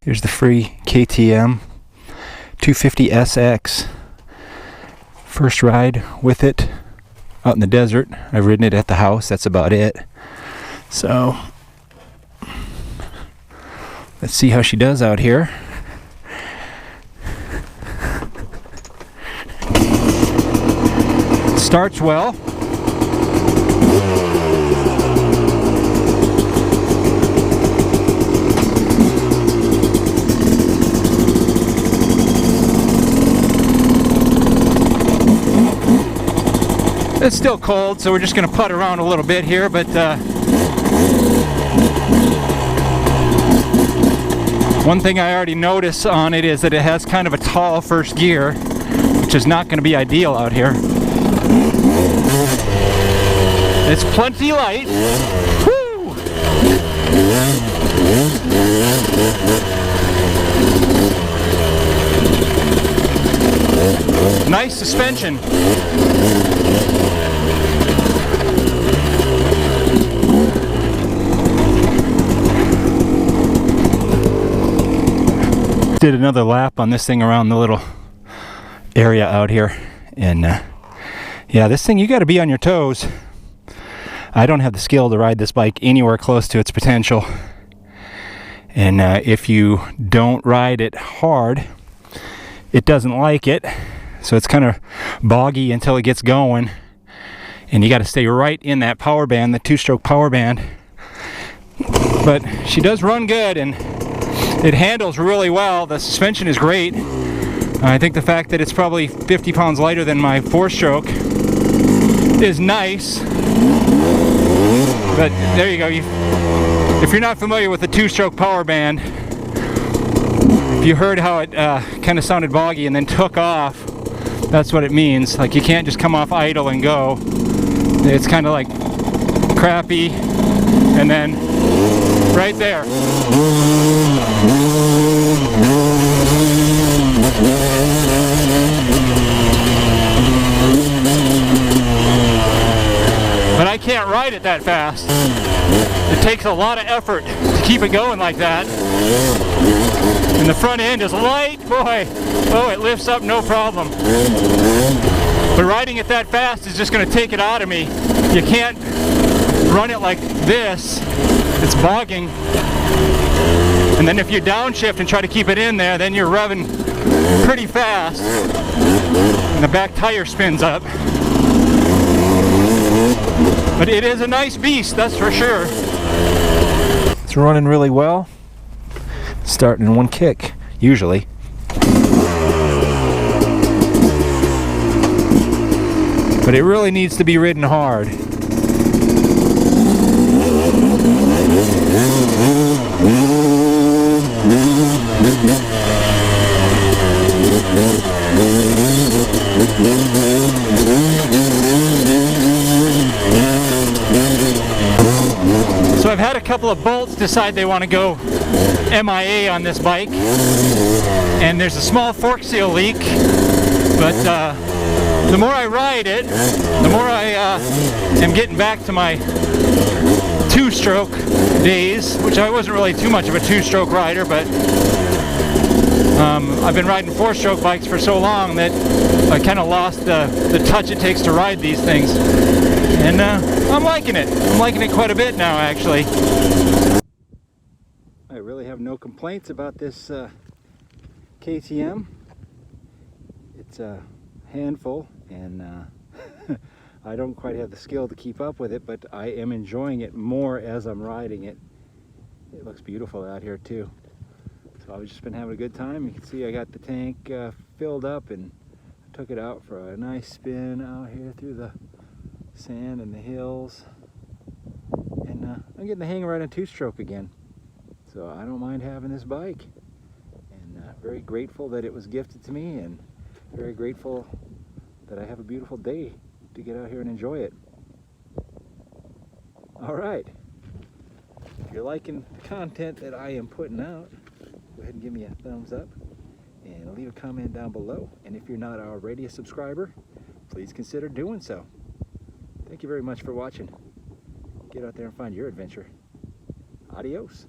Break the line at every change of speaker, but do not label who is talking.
Here's the free KTM 250SX. First ride with it out in the desert. I've ridden it at the house, that's about it. So let's see how she does out here. Starts well. It's still cold, so we're just going to putt around a little bit here, but one thing I already noticed on it is that it has kind of a tall first gear, which is not going to be ideal out here. It's plenty light. Woo! Nice suspension. Did another lap on this thing around the little area out here, and yeah, this thing, you got to be on your toes. I don't have the skill to ride this bike anywhere close to its potential, and if you don't ride it hard, it doesn't like it, so it's kind of boggy until it gets going, and you got to stay right in that power band, the two-stroke power band. But she does run good, and it handles really well. The suspension is great. I think the fact that it's probably 50 pounds lighter than my four-stroke is nice. But there you go. If you're not familiar with the two-stroke power band, if you heard how it kind of sounded boggy and then took off, that's what it means. Like, you can't just come off idle and go. It's kind of like crappy, and then right there. But I can't ride it that fast. It takes a lot of effort to keep it going like that. And the front end is light, boy. Oh, it lifts up no problem. But riding it that fast is just going to take it out of me. You can't run it like this. It's bogging. And then if you downshift and try to keep it in there, then you're revving pretty fast. And the back tire spins up. But it is a nice beast, that's for sure. It's running really well. Starting in one kick, usually. But it really needs to be ridden hard. So I've had a couple of bolts decide they want to go MIA on this bike, and there's a small fork seal leak, but the more I ride it, the more I am getting back to my two-stroke days, which I wasn't really too much of a two-stroke rider, but I've been riding four-stroke bikes for so long that I kind of lost the touch it takes to ride these things. And I'm liking it. I'm liking it quite a bit now, actually. I really have no complaints about this KTM. It's a handful, and I don't quite have the skill to keep up with it, but I am enjoying it more as I'm riding it. It looks beautiful out here too. So I've just been having a good time. You can see I got the tank filled up, and I took it out for a nice spin out here through the sand and the hills, and I'm getting the hang of riding two-stroke again, so I don't mind having this bike, and very grateful that it was gifted to me, and very grateful that I have a beautiful day to get out here and enjoy it. Alright, if you're liking the content that I am putting out, go ahead and give me a thumbs up and leave a comment down below, and if you're not already a subscriber, please consider doing so. Thank you very much for watching. Get out there and find your adventure. Adios.